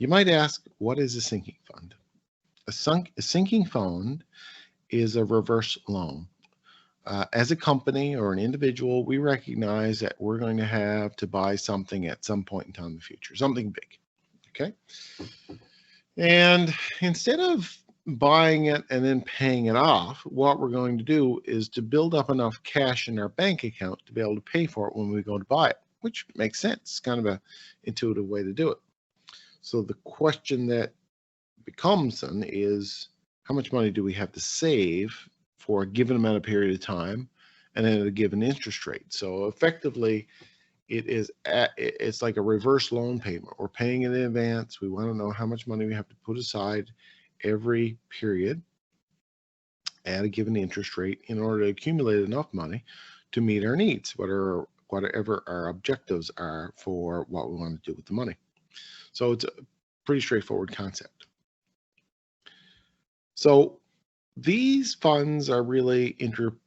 You might ask, what is a sinking fund? A sinking fund is a reverse loan. As a company or an individual, we recognize that we're going to have to buy something at some point in time in the future, something big. Okay. And instead of buying it and then paying it off, what we're going to do is to build up enough cash in our bank account to be able to pay for it when we go to buy it, which makes sense. It's kind of an intuitive way to do it. So the question that becomes then is, how much money do we have to save for a given amount of period of time and at a given interest rate? So effectively, it's like a reverse loan payment. We're paying it in advance. We want to know how much money we have to put aside every period at a given interest rate in order to accumulate enough money to meet our needs, whatever our objectives are for what we want to do with the money. So it's a pretty straightforward concept. So these funds are really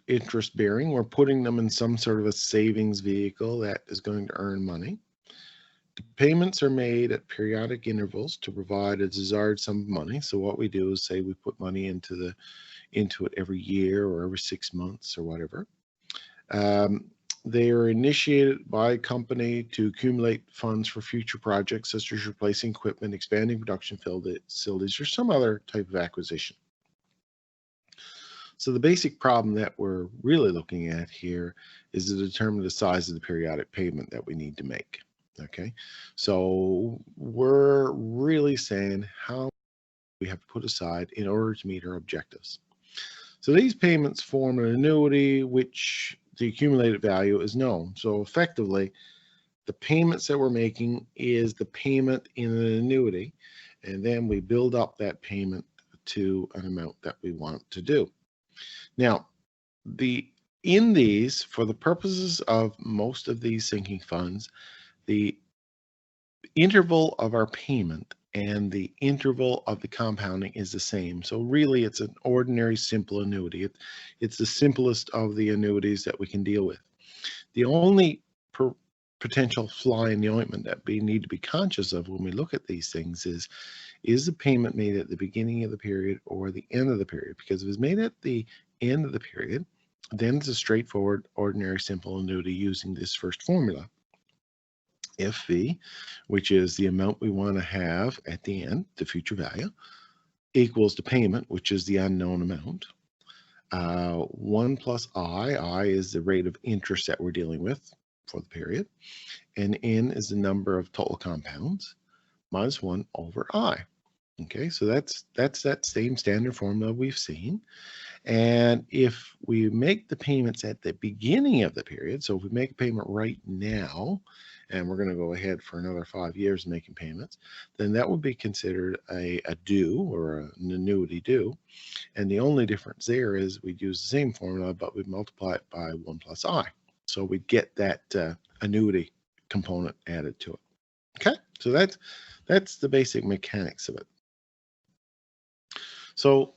interest bearing. We're putting them in some sort of a savings vehicle that is going to earn money. The payments are made at periodic intervals to provide a desired sum of money. So what we do is say we put money into it every year or every 6 months or whatever. They are initiated by a company to accumulate funds for future projects such as replacing equipment, expanding production facilities, or some other type of acquisition. So the basic problem that we're really looking at here is to determine the size of the periodic payment that we need to make. Okay, so we're really saying how we have to put aside in order to meet our objectives. So these payments form an annuity which the accumulated value is known. So effectively, the payments that we're making is the payment in an annuity, and then we build up that payment to an amount that we want to do. Now, in these, for the purposes of most of these sinking funds, the interval of our payment and the interval of the compounding is the same. So really, it's an ordinary simple annuity. It's the simplest of the annuities that we can deal with. The only potential fly in the ointment that we need to be conscious of when we look at these things is the payment made at the beginning of the period or the end of the period? Because if it's made at the end of the period, then it's a straightforward, ordinary, simple annuity using this first formula. FV, which is the amount we want to have at the end, the future value, equals the payment, which is the unknown amount. 1 plus I is the rate of interest that we're dealing with for the period, and N is the number of total compounds, minus 1 over I. Okay, so that's that same standard formula we've seen. And if we make the payments at the beginning of the period, so if we make a payment right now, and we're going to go ahead for another 5 years making payments, then that would be considered a due or an annuity due. And the only difference there is we'd use the same formula, but we'd multiply it by 1 plus I. So we'd get that annuity component added to it. Okay, so that's the basic mechanics of it. So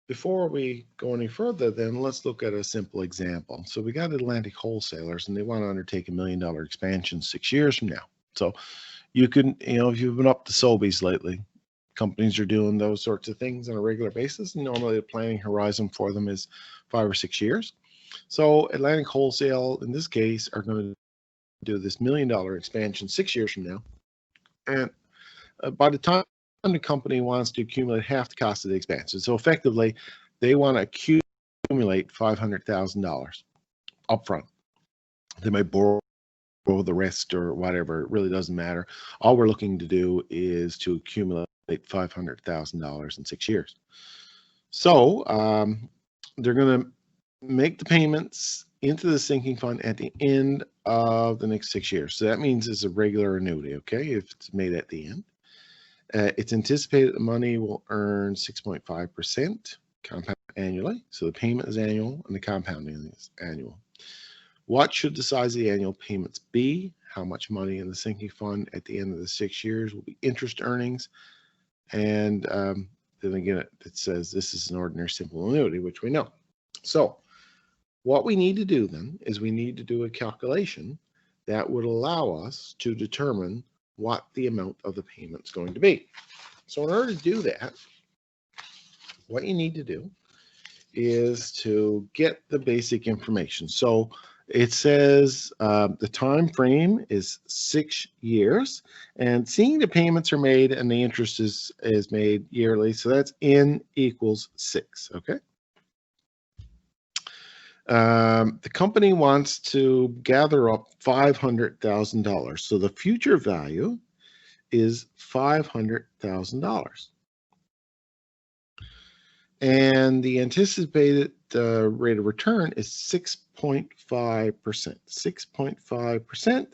before we go any further, then let's look at a simple example. So we got Atlantic wholesalers, and they want to undertake $1 million expansion 6 years from now. So you can, if you've been up to Sobeys lately, companies are doing those sorts of things on a regular basis. And normally the planning horizon for them is 5 or 6 years. So Atlantic Wholesale, in this case, are going to do this $1 million expansion 6 years from now. And by the time the company wants to accumulate half the cost of the expansion. So effectively, they want to accumulate $500,000 upfront. They might borrow the rest or whatever. It really doesn't matter. All we're looking to do is to accumulate $500,000 in 6 years. So they're going to make the payments into the sinking fund at the end of the next 6 years. So that means it's a regular annuity, okay, if it's made at the end. It's anticipated the money will earn 6.5% compound annually. So the payment is annual and the compounding is annual. What should the size of the annual payments be? How much money in the sinking fund at the end of the 6 years will be interest earnings? And then again, it says this is an ordinary simple annuity, which we know. So what we need to do then is we need to do a calculation that would allow us to determine what the amount of the payment is going to be. So in order to do that, what you need to do is to get the basic information. So it says the time frame is 6 years, and seeing the payments are made and the interest is made yearly, so that's N equals 6. Okay. The company wants to gather up $500,000, so the future value is $500,000. And the anticipated rate of return is 6.5%. 6.5%,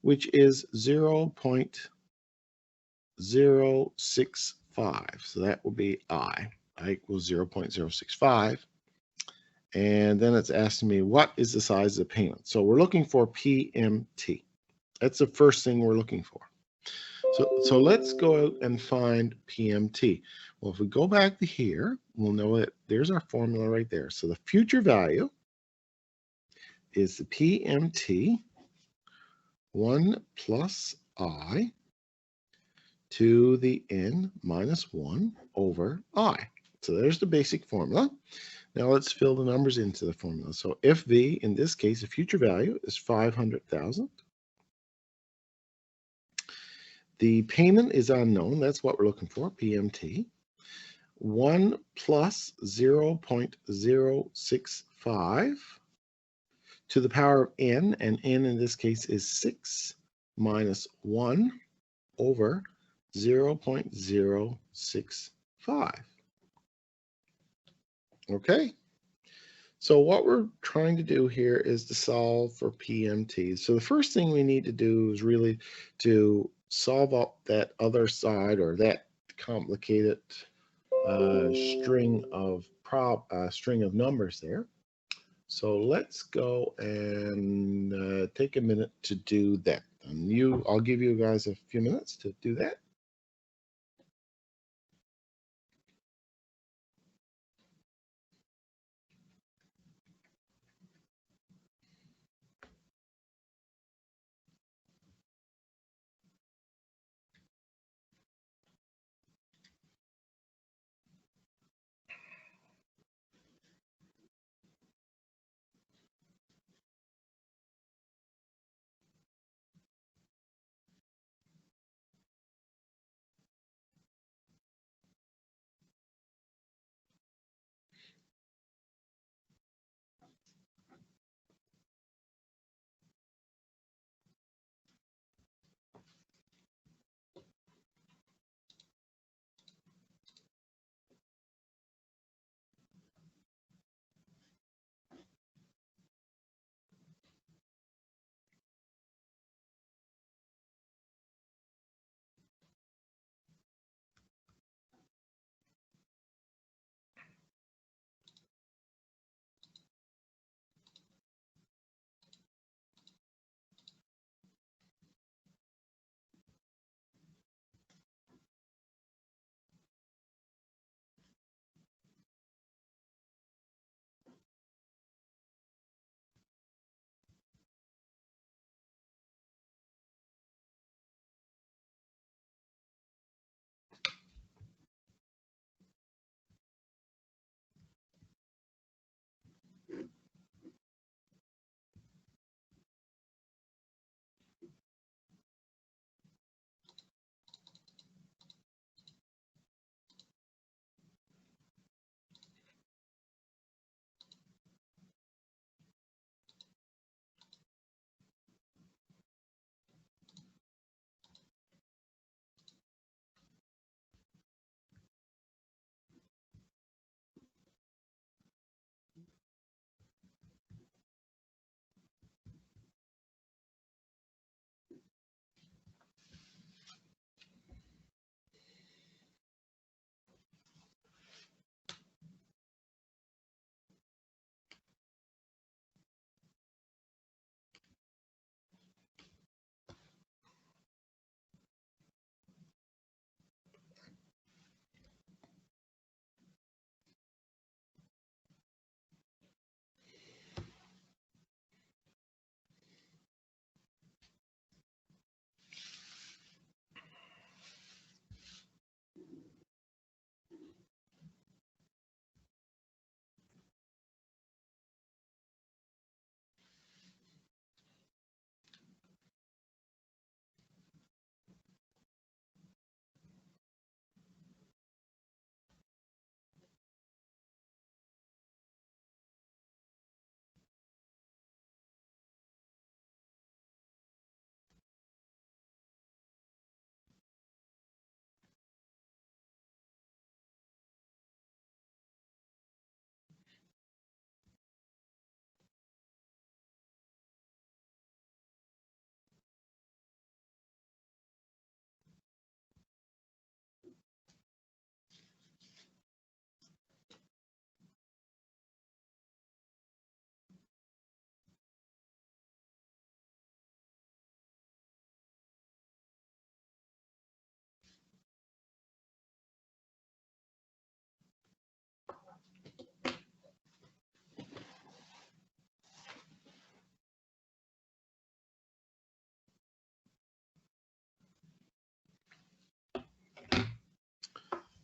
which is 0.065. So that will be I. I equals 0.065. And then it's asking me, what is the size of the payment? So we're looking for PMT. That's the first thing we're looking for. So let's go out and find PMT. Well, if we go back to here, we'll know that there's our formula right there. So the future value is the PMT 1 plus I to the N minus 1 over I. So there's the basic formula. Now let's fill the numbers into the formula. So if V, in this case, the future value is 500,000. The payment is unknown. That's what we're looking for, PMT. 1 plus 0.065 to the power of N, and N in this case is 6 minus 1 over 0.065. Okay. So what we're trying to do here is to solve for PMT. So the first thing we need to do is really to solve up that other side, or that complicated string of numbers there. So let's go and take a minute to do that. And I'll give you guys a few minutes to do that.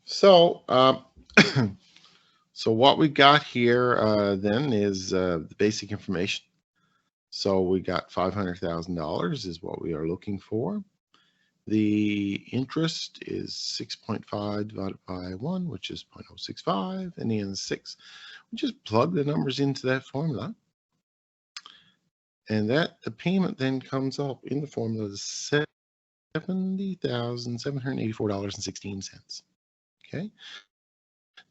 So, so what we got here then is the basic information. So we got $500,000 is what we are looking for. The interest is 6.5 divided by 1, which is 0.065, and the end is 6. We just plug the numbers into that formula. And that the payment then comes up in the formula to $70,784.16. Okay.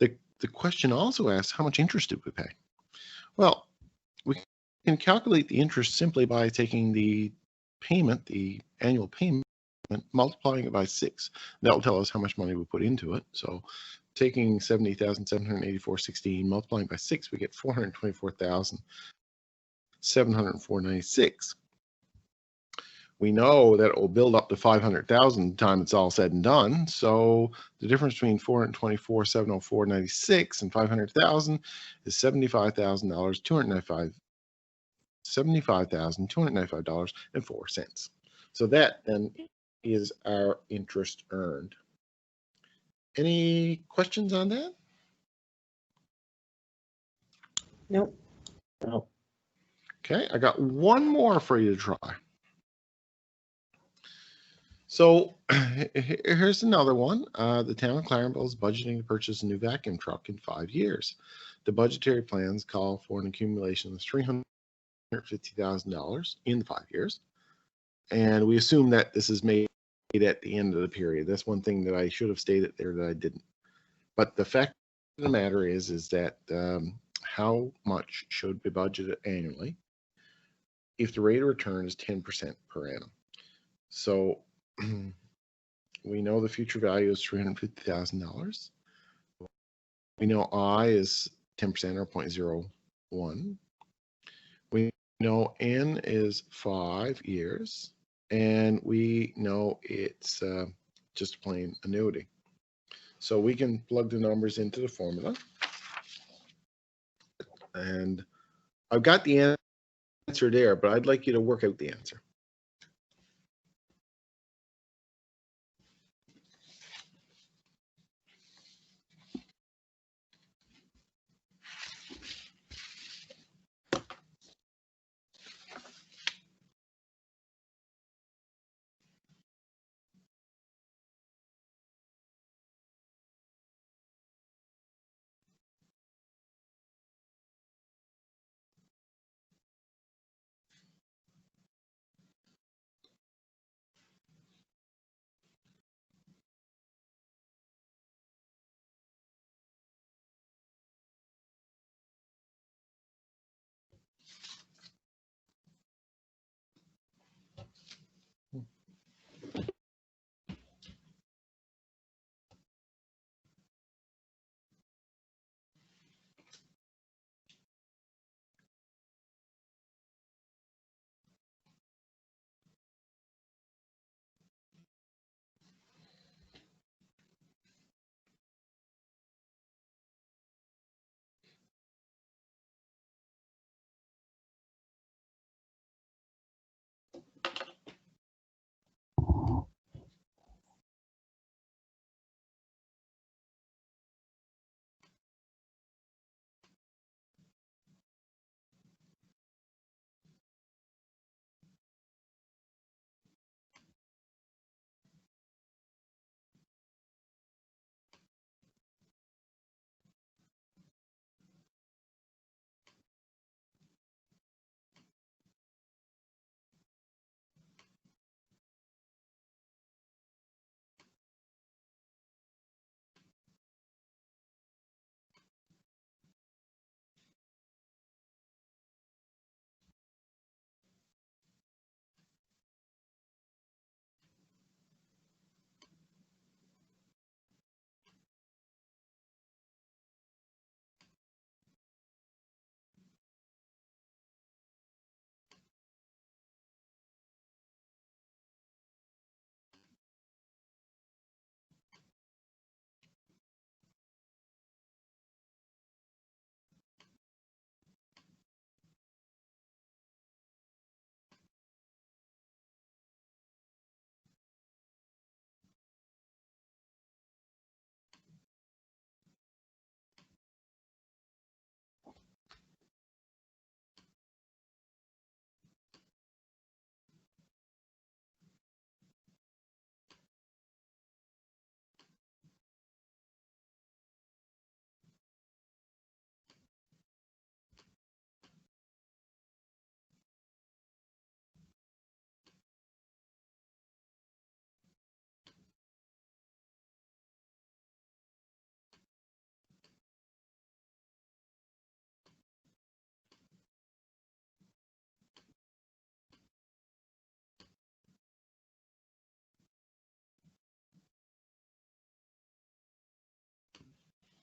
The question also asks, how much interest did we pay? Well, we can calculate the interest simply by taking the payment, the annual payment, multiplying it by 6. That'll tell us how much money we put into it. So taking 70,784.16, multiplying by 6, we get 424,704.96. We know that it will build up to 500,000 time it's all said and done. So the difference between 424,704.96 and 500,000 is $75,295. $75,295.04. So that then is our interest earned. Any questions on that? Nope. No. Okay, I got one more for you to try. So here's another one. The town of Clarenville is budgeting to purchase a new vacuum truck in 5 years. The budgetary plans call for an accumulation of $350,000 in the 5 years. And we assume that this is made at the end of the period. That's one thing that I should have stated there that I didn't. But the fact of the matter is that how much should be budgeted annually if the rate of return is 10% per annum? So we know the future value is $350,000. We know I is 10% or 0.01. We know N is 5 years, and we know it's just a plain annuity. So we can plug the numbers into the formula. And I've got the answer there, but I'd like you to work out the answer.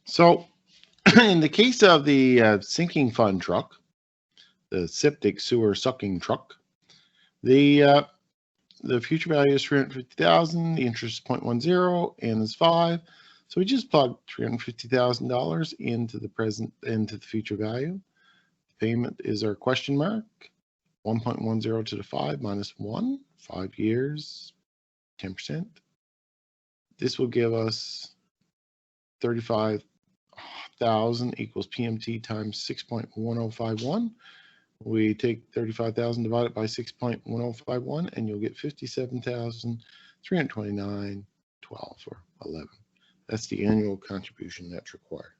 So in the case of the sinking fund truck, the septic sewer sucking truck, the future value is 350,000, the interest is 0.10, and is 5. So we just plug $350,000 into the future value. Payment is our question mark. 1.10 to the 5 minus 1, 5 years, 10%. This will give us 35,000 equals PMT times 6.1051. We take 35,000 divided by 6.1051, and you'll get 57,329.12 or 11. That's the annual contribution that's required.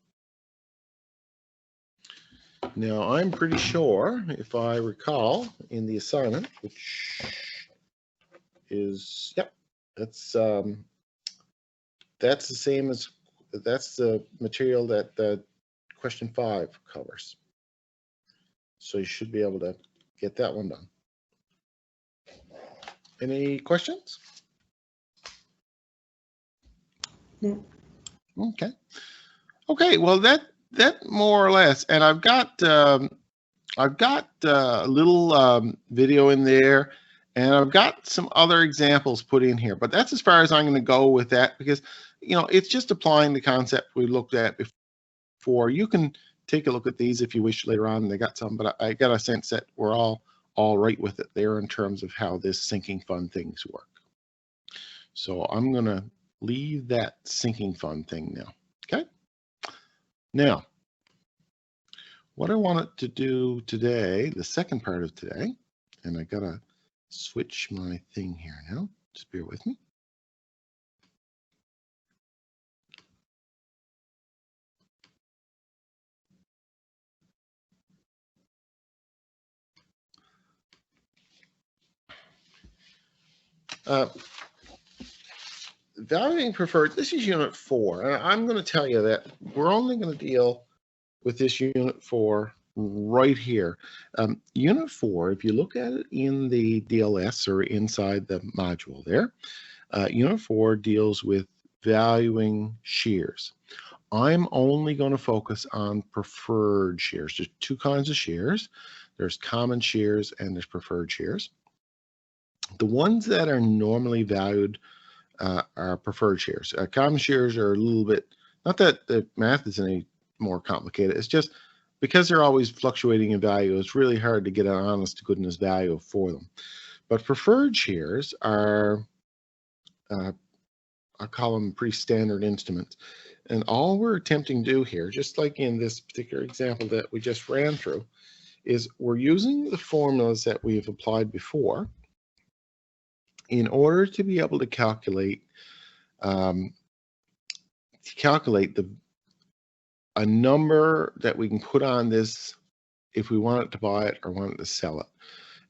Now, I'm pretty sure, if I recall, in the assignment, which is, yep, that's the same as, that's the material that the question 5 covers. So you should be able to get that one done. Any questions? No. Okay. Okay. Well, that more or less, and I've got a little video in there, and I've got some other examples put in here. But that's as far as I'm going to go with that, because it's just applying the concept we looked at before. You can take a look at these if you wish later on. They got some, but I got a sense that we're all right with it there in terms of how this sinking fund things work. So I'm going to leave that sinking fund thing now. Okay. Now, what I wanted to do today, the second part of today, and I got to switch my thing here now. Just bear with me. Valuing preferred, this is unit 4, and I'm going to tell you that we're only going to deal with this unit 4 right here. Unit 4, if you look at it in the DLS or inside the module there, unit 4 deals with valuing shares. I'm only going to focus on preferred shares. There's 2 kinds of shares. There's common shares and there's preferred shares. The ones that are normally valued are preferred shares. Common shares are a little bit, not that the math is any more complicated, it's just because they're always fluctuating in value, it's really hard to get an honest to goodness value for them. But preferred shares are, I call them pretty standard instruments. And all we're attempting to do here, just like in this particular example that we just ran through, is we're using the formulas that we've applied before in order to be able to calculate a number that we can put on this if we want it to buy it or want it to sell it.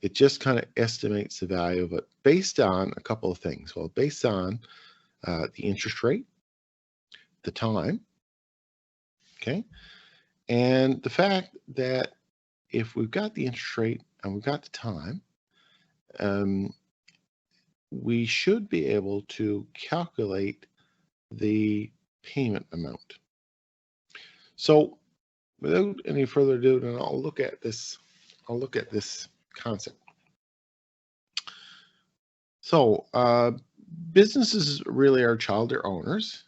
It just kind of estimates the value of it based on a couple of things. Well, based on the interest rate, the time, okay, and the fact that if we've got the interest rate and we've got the time, we should be able to calculate the payment amount. So without any further ado, then I'll look at this concept. So businesses really are child their owners.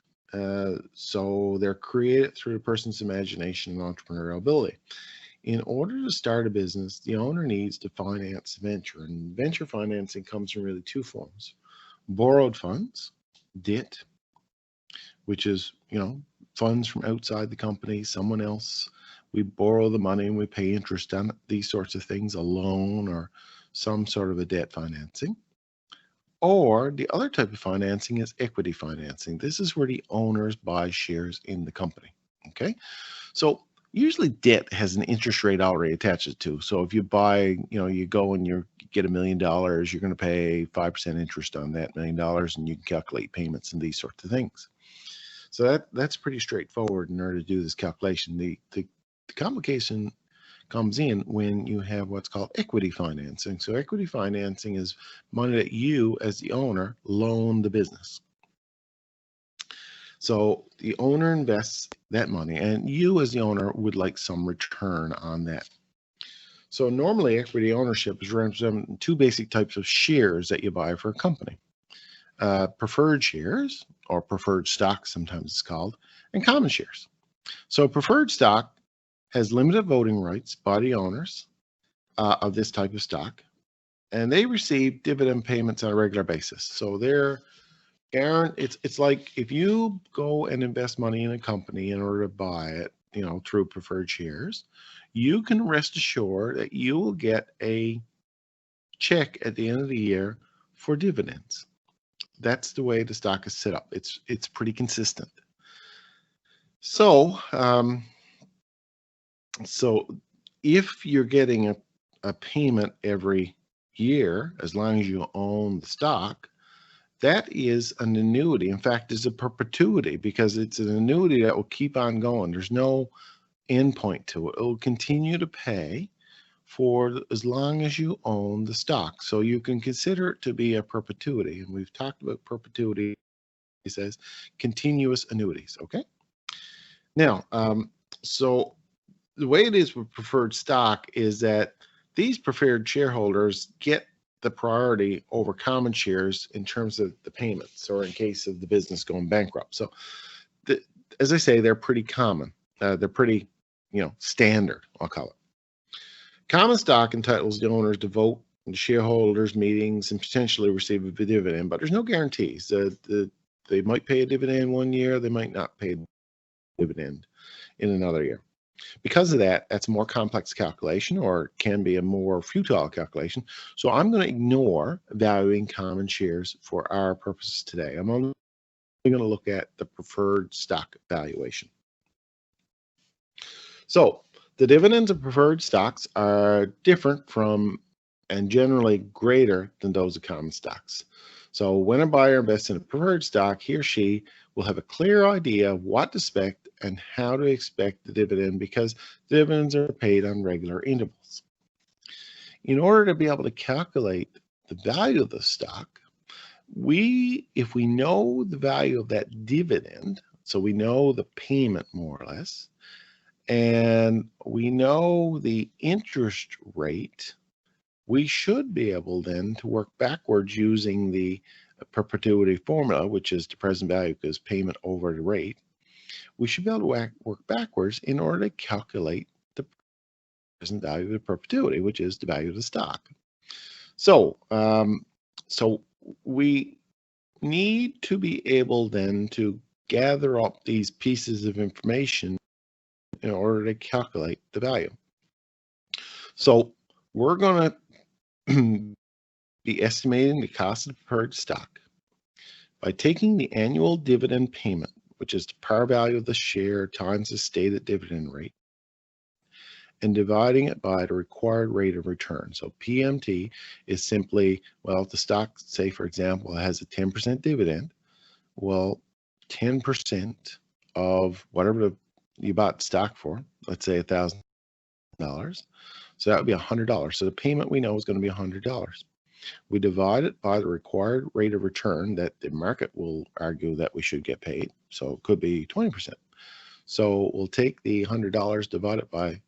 So they're created through a person's imagination and entrepreneurial ability. In order to start a business, the owner needs to finance venture, and venture financing comes in really 2 forms: borrowed funds, debt, which is, funds from outside the company, someone else. We borrow the money and we pay interest on it, these sorts of things, a loan or some sort of a debt financing. Or the other type of financing is equity financing. This is where the owners buy shares in the company. Okay, so usually debt has an interest rate already attached to. So if you buy, you go and you get $1 million, you're going to pay 5% interest on that $1 million, and you can calculate payments and these sorts of things. So that's pretty straightforward in order to do this calculation. The complication comes in when you have what's called equity financing. So equity financing is money that you, as the owner, loan the business. So the owner invests that money, and you as the owner would like some return on that. So normally equity ownership is represented in two basic types of shares that you buy for a company. Preferred shares, or preferred stock sometimes it's called, and common shares. So preferred stock has limited voting rights by the owners of this type of stock, and they receive dividend payments on a regular basis. So they're it's like if you go and invest money in a company in order to buy it, through preferred shares, you can rest assured that you will get a check at the end of the year for dividends. That's the way the stock is set up. It's pretty consistent. So so if you're getting a payment every year, as long as you own the stock, that is an annuity. In fact, it's a perpetuity because it's an annuity that will keep on going. There's no end point to it. It will continue to pay for as long as you own the stock. So you can consider it to be a perpetuity. And we've talked about perpetuity as continuous annuities. Okay. Now, so the way it is with preferred stock is that these preferred shareholders get the priority over common shares in terms of the payments, or in case of the business going bankrupt. So, as I say, they're pretty common. They're pretty, standard, I'll call it. Common stock entitles the owners to vote in shareholders' meetings and potentially receive a dividend, but there's no guarantees. They might pay a dividend one year, they might not pay a dividend in another year. Because of that, that's a more complex calculation, or can be a more futile calculation. So I'm going to ignore valuing common shares for our purposes today. I'm only going to look at the preferred stock valuation. So the dividends of preferred stocks are different from and generally greater than those of common stocks. So when a buyer invests in a preferred stock, he or she will have a clear idea of what to expect and how to expect the dividend, because dividends are paid on regular intervals. In order to be able to calculate the value of the stock, if we know the value of that dividend, so we know the payment more or less, and we know the interest rate, we should be able then to work backwards using the perpetuity formula, which is the present value because payment over the rate. We should be able to work backwards in order to calculate the present value of the perpetuity, which is the value of the stock. So, so we need to be able then to gather up these pieces of information in order to calculate the value. So we're going to be estimating the cost of the preferred stock by taking the annual dividend payment, which is the par value of the share times the stated dividend rate, and dividing it by the required rate of return. So PMT is simply, well, if the stock, say for example, has a 10% dividend, well, 10% of whatever you bought the stock for, let's say $1,000, so that would be $100. So the payment we know is going to be $100. We divide it by the required rate of return that the market will argue that we should get paid. So it could be 20%. So we'll take the $100, divide it by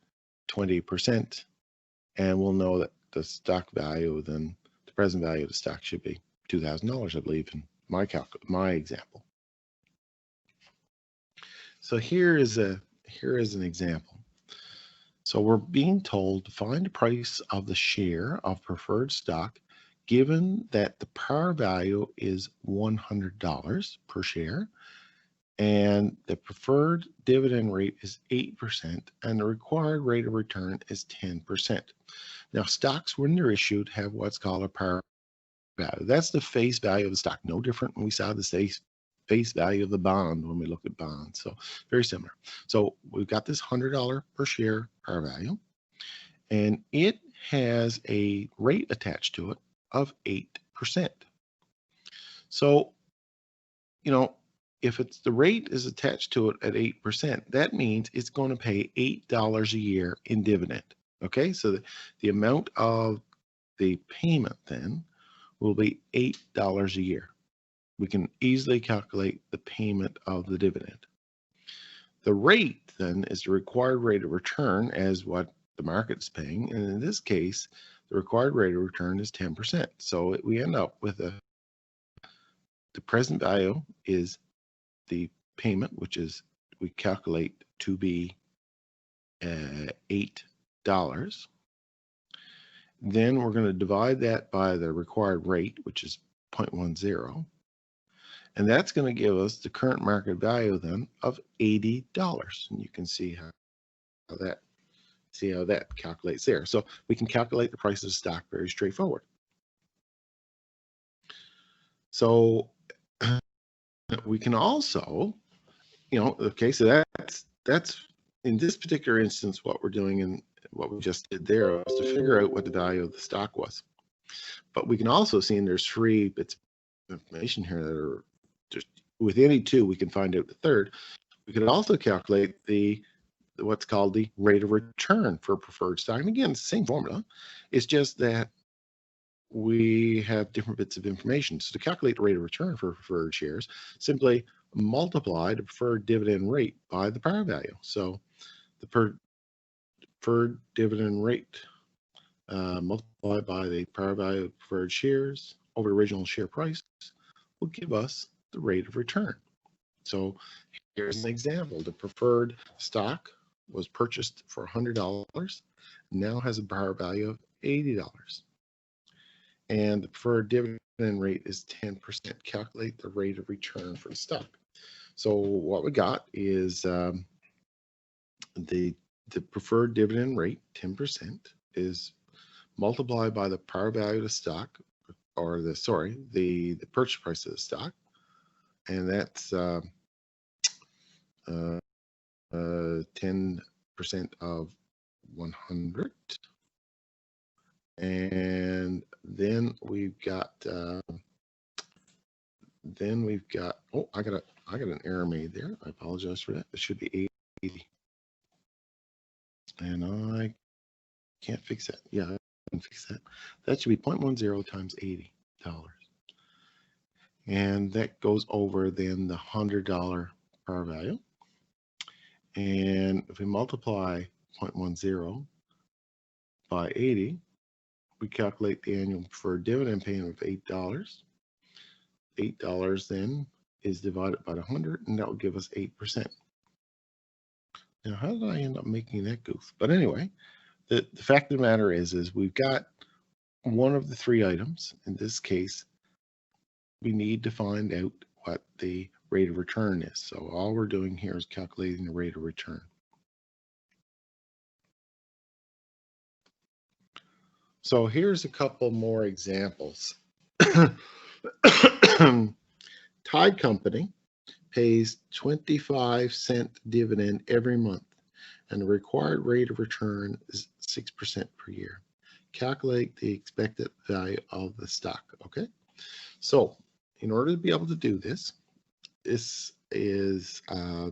20%, and we'll know that the stock value, then the present value of the stock should be $2,000, I believe, in my example. So here is an example. So we're being told to find the price of the share of preferred stock given that the par value is $100 per share and the preferred dividend rate is 8% and the required rate of return is 10%. Now, stocks, when they're issued, have what's called a par value. That's the face value of the stock. No different when we saw the face value of the bond when we look at bonds. So very similar. So we've got this $100 per share par value, and it has a rate attached to it of 8%. So, if the rate is attached to it at 8%, that means it's going to pay $8 a year in dividend. Okay, so the amount of the payment then will be $8 a year. we can easily calculate the payment of the dividend. The rate then is the required rate of return as what the market is paying. And in this case, the required rate of return is 10%. So we end up with the present value is the payment, which is we calculate to be $8. Then we're going to divide that by the required rate, which is 0.10. And that's going to give us the current market value then of $80. And you can see how that calculates there. So we can calculate the price of stock very straightforward. So we can also, okay, so that's in this particular instance, what we're doing and what we just did there was to figure out what the value of the stock was. But we can also see, and there's 3 bits of information here that are just with any 2, we can find out the third. We could also calculate what's called the rate of return for preferred stock. And again, it's the same formula. It's just that we have different bits of information. So to calculate the rate of return for preferred shares, simply multiply the preferred dividend rate by the par value. So the preferred dividend rate multiplied by the par value of preferred shares over the original share price will give us the rate of return. So here's an example. The preferred stock was purchased for $100, now has a par value of $80. And the preferred dividend rate is 10%. Calculate the rate of return for the stock. So what we got is the preferred dividend rate, 10%, is multiplied by the par value of the stock, or the purchase price of the stock, and that's 10% of 100. And then we've got oh, I got an error made there. I apologize for that. It should be 80, and I can't fix that. Yeah, I can fix that. That should be 0.10 times $80, and that goes over then the $100 par value. And if we multiply 0.10 by 80, we calculate the annual preferred dividend payment of $8. $8 then is divided by 100, and that will give us 8%. Now, how did I end up making that goof? But anyway, the fact of the matter is we've got one of the 3 items. In this case, we need to find out what the rate of return is. So all we're doing here is calculating the rate of return. So here's a couple more examples. Tide Company pays 25-cent dividend every month, and the required rate of return is 6% per year. Calculate the expected value of the stock. Okay, so in order to be able to do this, this is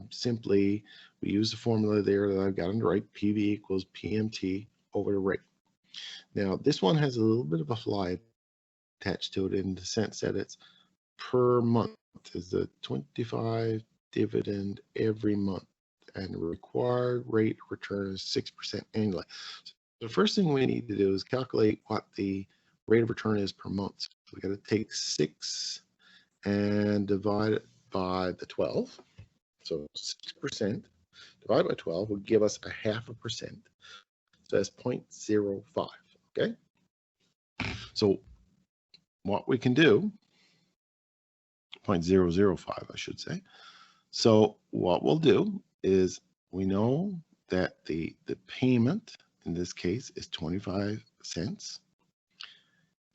simply, we use the formula there that I've got on the right, PV equals PMT over the rate. Now, this one has a little bit of a fly attached to it in the sense that it's per month. Is the 25 dividend every month, and the required rate of return is 6% annually. So the first thing we need to do is calculate what the rate of return is per month. So we got to take 6 and divide it by the 12. So 6% divided by 12 will give us 0.5%. So that's 0.05. Okay. So what we can do, 0.005, I should say. So what we'll do is we know that the payment in this case is 25 cents,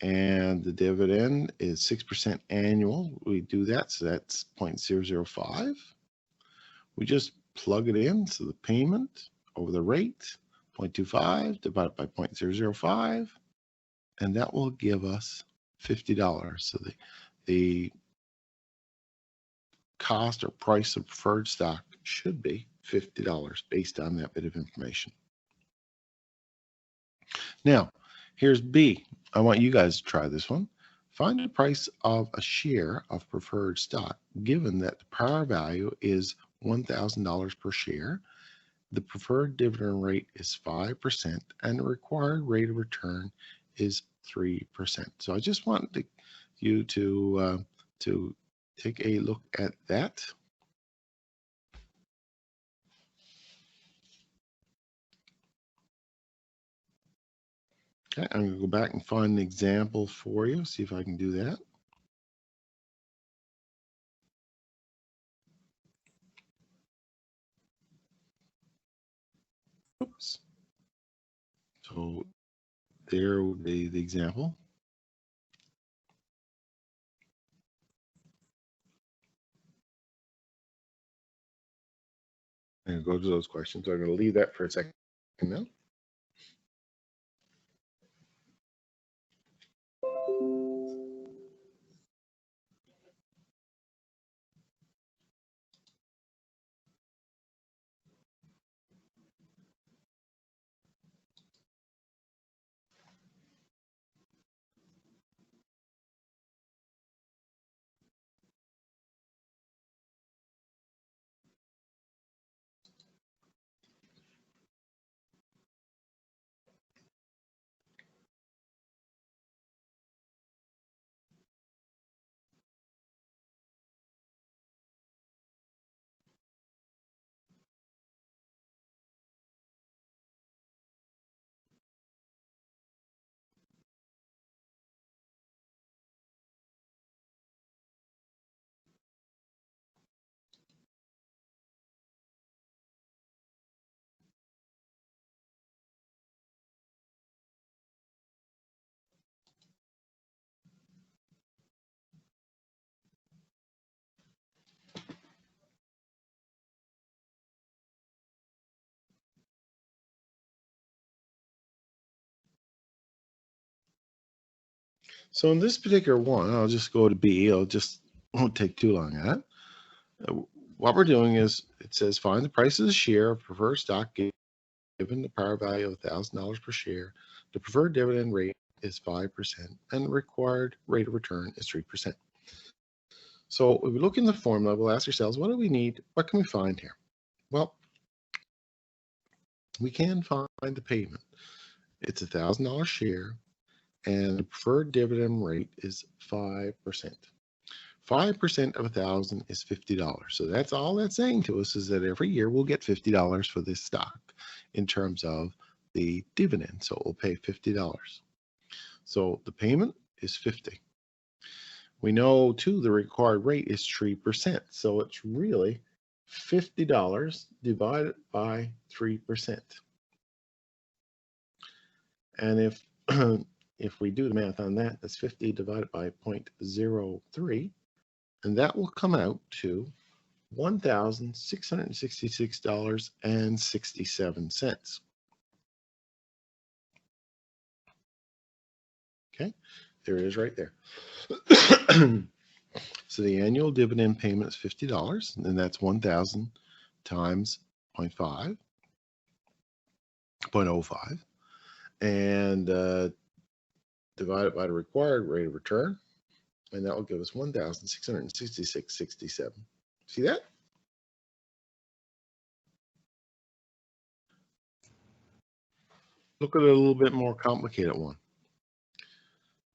and the dividend is 6% annual. We do that, so that's 0.005. We just plug it in, so the payment over the rate, 0.25 divided by 0.005, and that will give us $50. So the cost or price of preferred stock should be $50 based on that bit of information. Now, here's B. I want you guys to try this one. Find the price of a share of preferred stock given that the par value is $1,000 per share. The preferred dividend rate is 5% and the required rate of return is 3%. So I just wanted you to take a look at that. Okay, I'm going to go back and find an example for you, see if I can do that. Oops. So there would be the example. I'm going to go to those questions. I'm going to leave that for a second now. So in this particular one, I'll just go to B. Won't take too long at it. What we're doing is it says find the price of the share of preferred stock given the par value of $1,000 per share. The preferred dividend rate is 5% and the required rate of return is 3%. So if we look in the formula, we'll ask ourselves, what do we need? What can we find here? Well, we can find the payment. It's $1,000 share and the preferred dividend rate is 5%. 5% of 1,000 is $50. So that's all that's saying to us, is that every year we'll get $50 for this stock in terms of the dividend. So we'll pay $50. So the payment is 50. We know too the required rate is 3%. So it's really $50 divided by 3%. And if we do the math on that, that's 50 divided by 0.03. And that will come out to $1,666.67. Okay, there it is right there. So the annual dividend payment is $50, and that's 1,000 times 0.05, and divided by the required rate of return. And that will give us 1,666.67. See that? Look at a little bit more complicated one.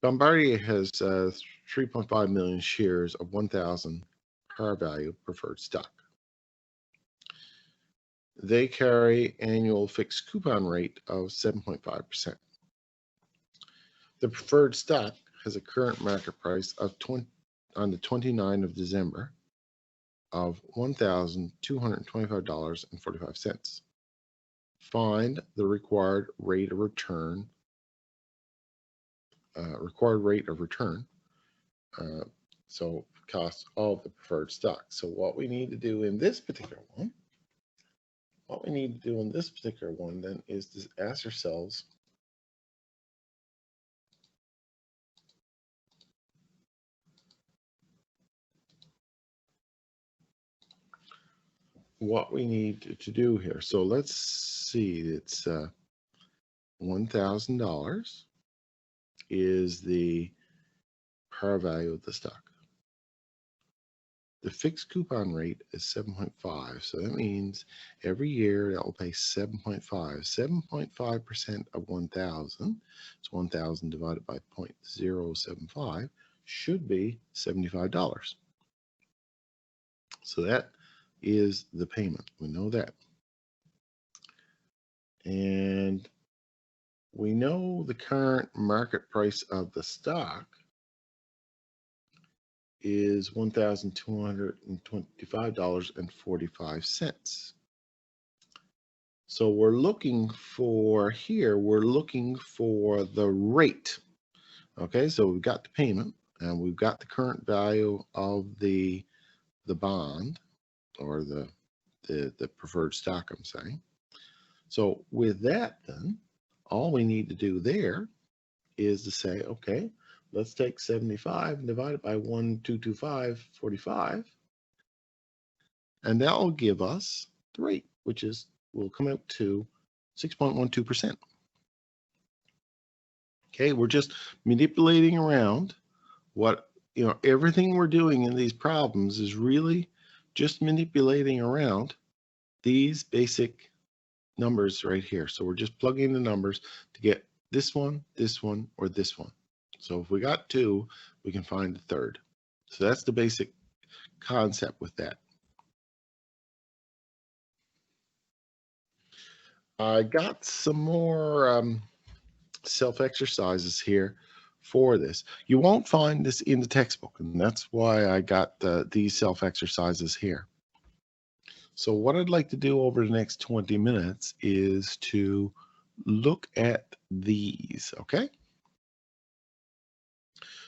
Bombardier has 3.5 million shares of 1,000 par value preferred stock. They carry annual fixed coupon rate of 7.5%. The preferred stock has a current market price of on the 29th of December of $1,225.45. Find the required rate of return. So cost of the preferred stock. So what we need to do in this particular one, then is to ask ourselves, what we need to do here. So let's see, it's $1,000 is the par value of the stock. The fixed coupon rate is 7.5, so that means every year that will pay 7.5. 7.5% of 1,000, it's 1,000 divided by 0.075, should be $75. So that is the payment. We know that. And we know the current market price of the stock is $1,225.45. So we're looking for here, we're looking for the rate. Okay, so we've got the payment and we've got the current value of the bond or the preferred stock, I'm saying. So with that, then all we need to do there is to say, okay, let's take 75 and divide it by 1,225.45, and that will give us the rate, which will come out to 6.12%. Okay, we're just manipulating around what, everything we're doing in these problems is really just manipulating around these basic numbers right here. So we're just plugging the numbers to get this one, or this one. So if we got 2, we can find the third. So that's the basic concept with that. I got some more self-exercises here for this. You won't find this in the textbook, and that's why I got these self-exercises here. So what I'd like to do over the next 20 minutes is to look at these, okay?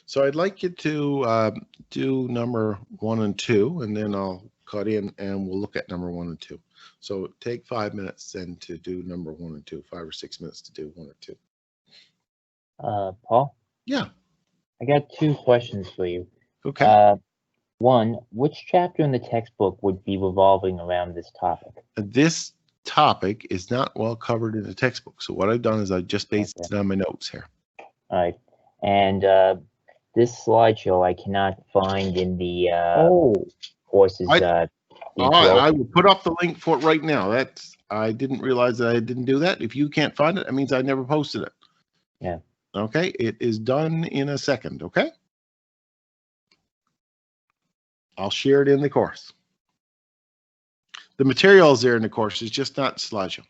So I'd like you to do number 1 and 2, and then I'll cut in and we'll look at number 1 and 2. So take 5 minutes then to do number 1 and 2, 5 or 6 minutes to do 1 or 2. Paul? Yeah. I got 2 questions for you. Okay. 1, which chapter in the textbook would be revolving around this topic? This topic is not well covered in the textbook. So what I've done is I just based it on my notes here. All right. And this slideshow I cannot find in the courses. I will put up the link for it right now. I didn't realize that I didn't do that. If you can't find it, that means I never posted it. Yeah. Okay. It is done in a second. Okay. I'll share it in the course. The material is there in the course. It's just not slideshow.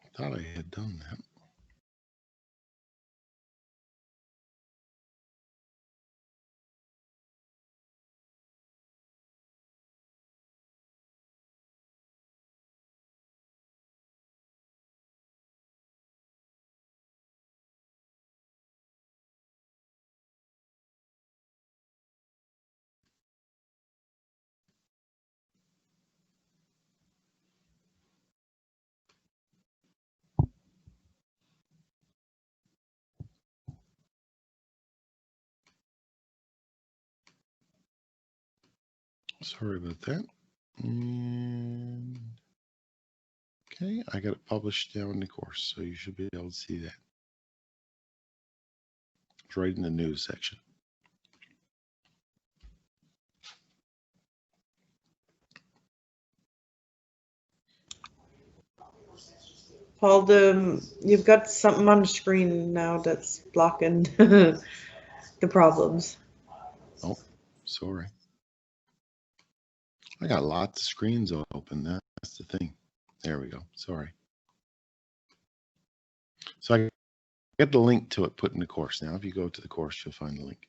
I thought I had done that. Sorry about that. Okay, I got it published now in the course, so you should be able to see that. It's right in the news section. Paul, you've got something on the screen now that's blocking the problems. Oh, sorry. I got lots of screens open. That's the thing. There we go. Sorry. So I get the link to it put in the course. Now, if you go to the course, you'll find the link.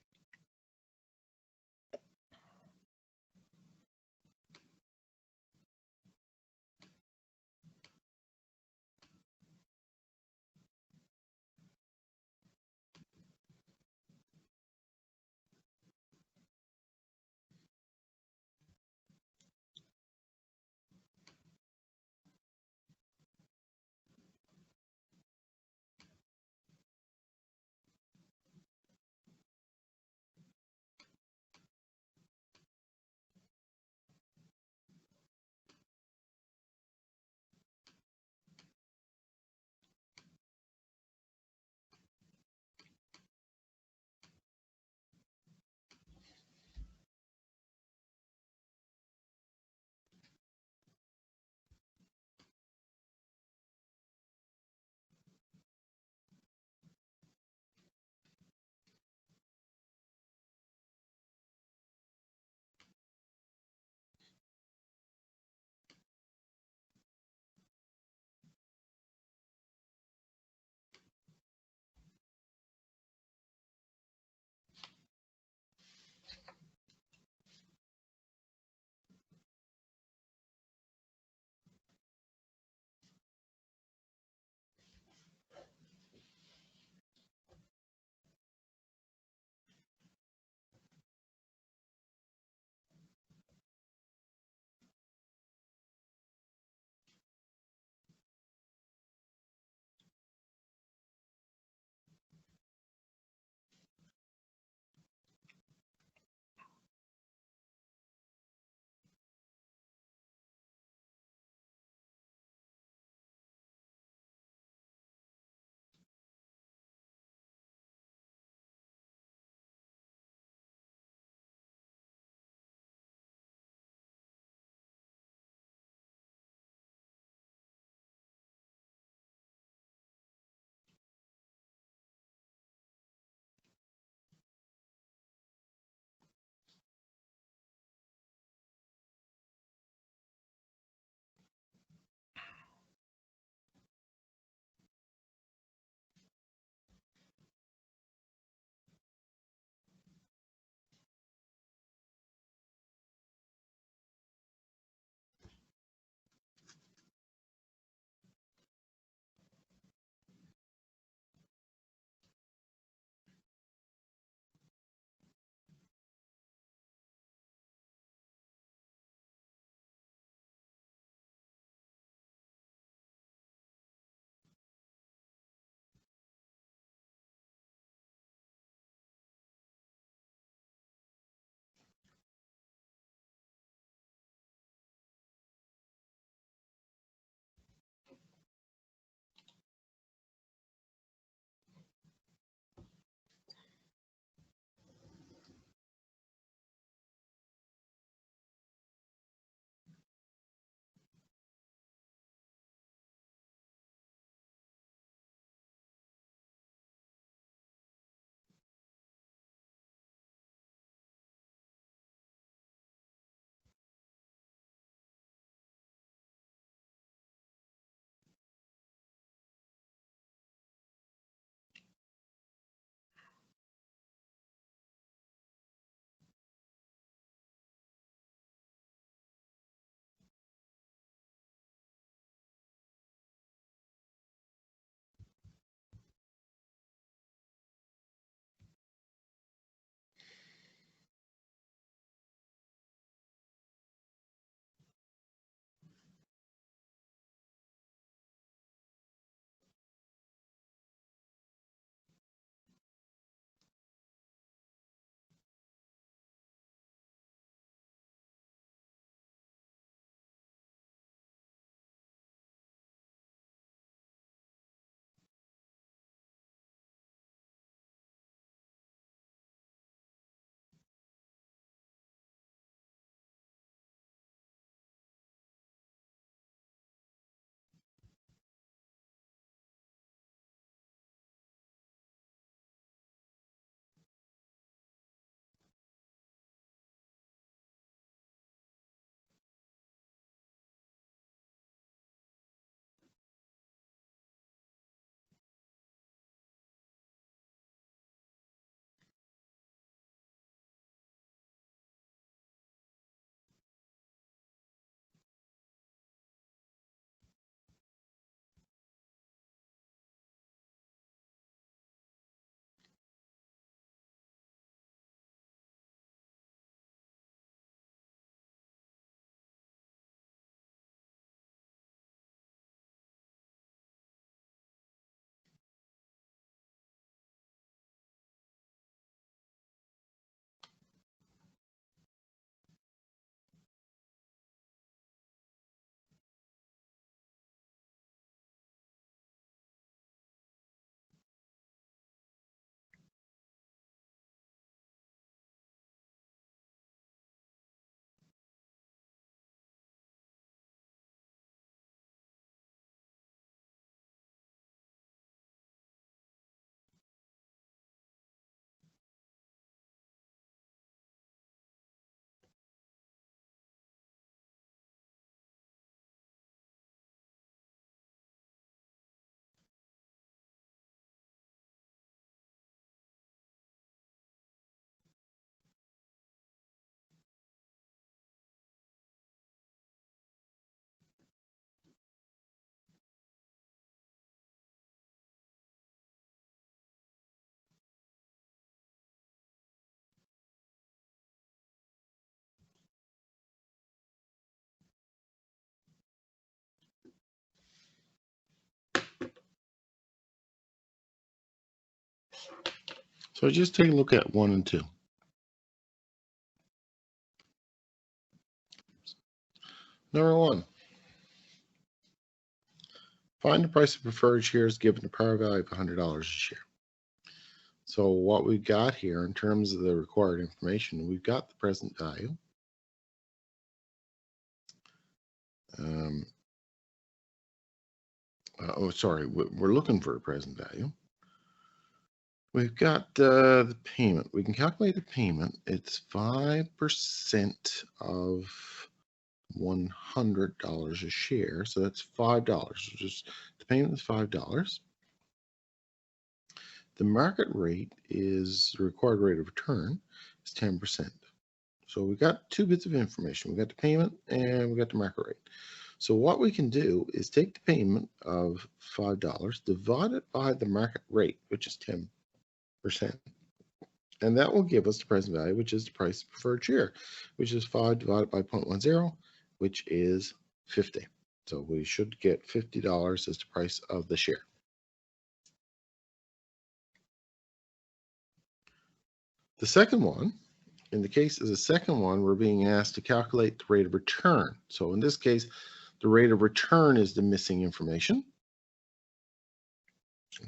So just take a look at 1 and 2. Number 1, find the price of preferred shares given the par value of $100 a share. So what we've got here in terms of the required information, we've got the present value. We're looking for a present value. We've got the payment. We can calculate the payment. It's 5% of $100 a share. So that's $5. Just the payment is $5. The market rate is the required rate of return is 10%. So we got 2 bits of information. We got the payment and we got the market rate. So what we can do is take the payment of $5, divide it by the market rate, which is 10%. And that will give us the present value, which is the price of preferred share, which is 5 divided by 0.10, which is 50. So we should get $50 as the price of the share. The second one, in the case of the second one, we're being asked to calculate the rate of return. So in this case, the rate of return is the missing information.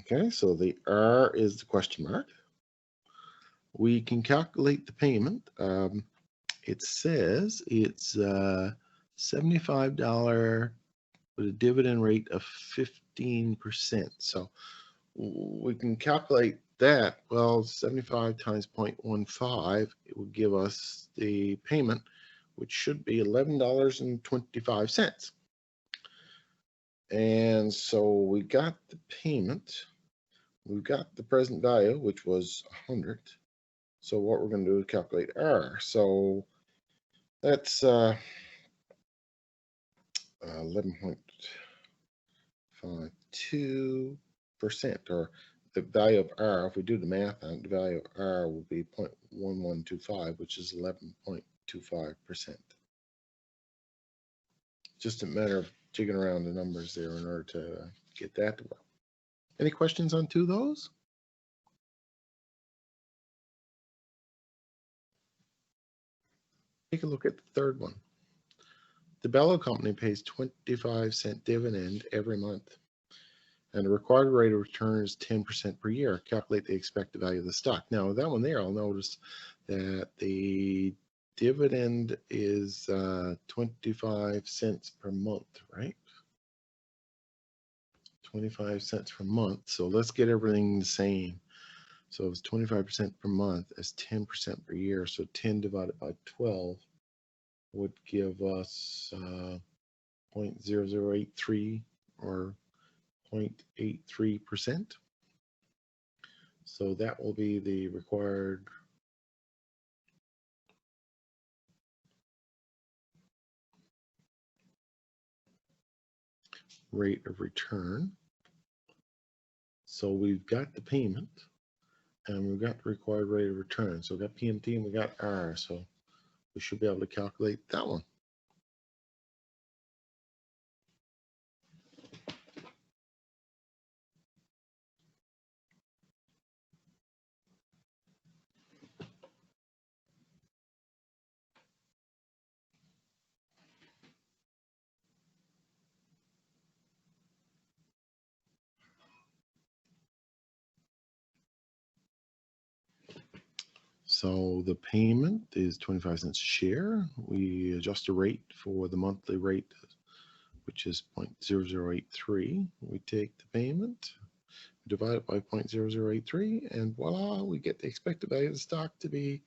Okay, so the R is the question mark. We can calculate the payment. It says it's $75 with a dividend rate of 15%. So we can calculate that. Well, 75 times 0.15, it will give us the payment, which should be $11.25. And so we got the payment, we've got the present value, which was 100. So what we're going to do is calculate R. So that's 11.52%, or the value of R. If we do the math on it, the value of R will be 0.1125, which is 11.25%. Just a matter of jigging around the numbers there in order to get that to work. Any questions on 2 of those? Take a look at the third one. The Bello Company pays 25-cent dividend every month, and the required rate of return is 10% per year. Calculate the expected value of the stock. Now, that one there, I'll notice that the dividend is 25 cents per month, right? 25 cents per month. So let's get everything the same. So it's 25% per month as 10% per year. So 10 divided by 12 would give us 0.0083 or 0.83%. So that will be the required rate of return. So we've got the payment and we've got the required rate of return. So we got PMT and we got R. So we should be able to calculate that one. So the payment is 25 cents a share. We adjust the rate for the monthly rate, which is 0.0083. We take the payment, divide it by 0.0083, and voila, we get the expected value of the stock to be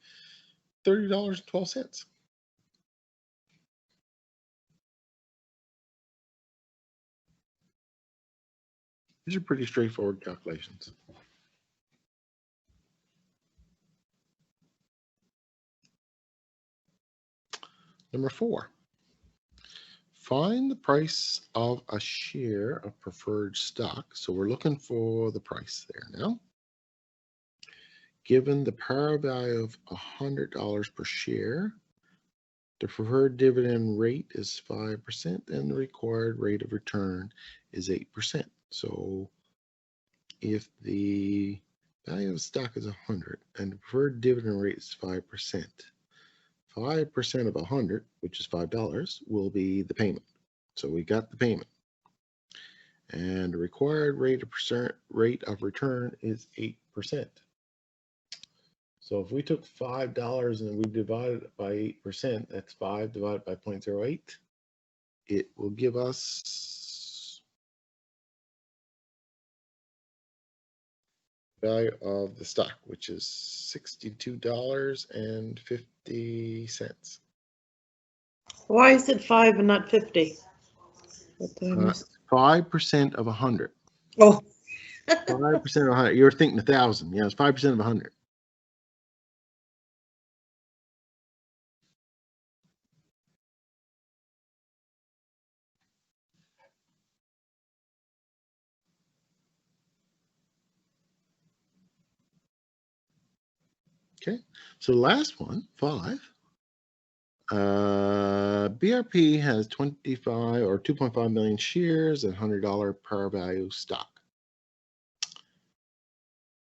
$30.12. These are pretty straightforward calculations. Number 4, find the price of a share of preferred stock. So we're looking for the price there now. Given the par value of $100 per share, the preferred dividend rate is 5% and the required rate of return is 8%. So if the Value of the stock is 100, and the preferred dividend rate is 5%. 5% of 100, which is $5, will be the payment. So we got the payment. And the required rate of return is 8%. So if we took $5 and we divided it by 8%, that's 5 divided by 0.08. It will give us value of the stock, which is $62.50. Why is it 5 and not 50? What did I miss? 5% of 100. Oh, 5% of 100. You were thinking 1,000. Yeah, it's 5% of 100. Okay, so the last one, 5. BRP has 25 or 2.5 million shares at $100 par value stock.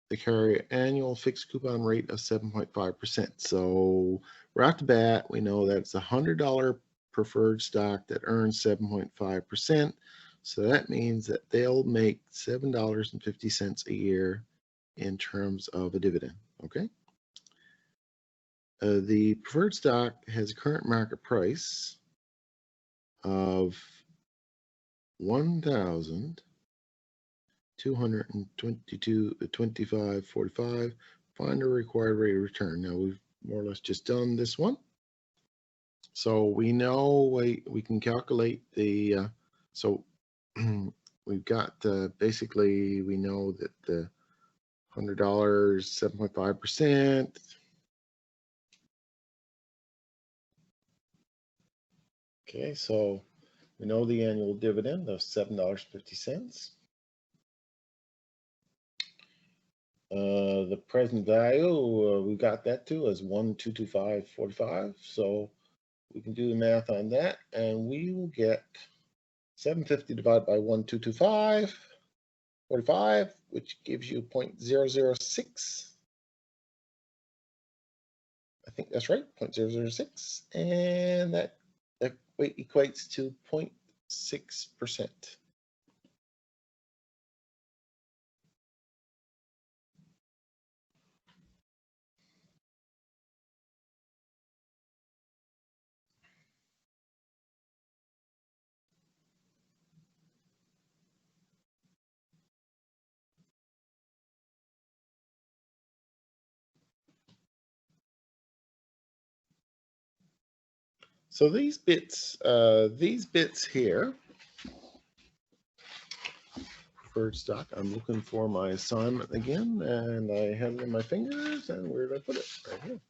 They carry an annual fixed coupon rate of 7.5%. So right off the bat, we know that it's a $100 preferred stock that earns 7.5%. So that means that they'll make $7.50 a year in terms of a dividend. Okay. The preferred stock has a current market price of $1,222.25.45. Find the required rate of return. Now we've more or less just done this one, so we know we can calculate the. So we've got basically we know that the $100 7.5%. Okay, so we know the annual dividend of $7.50. The present value, we got that too as 1,225.45. So we can do the math on that, and we will get 750 divided by 1,225.45, which gives you 0.006. I think that's right, 0.006, and that equates to 0.6%. So these bits here, preferred stock. I'm looking for my assignment again, and I have it in my fingers. And where did I put it? Right here.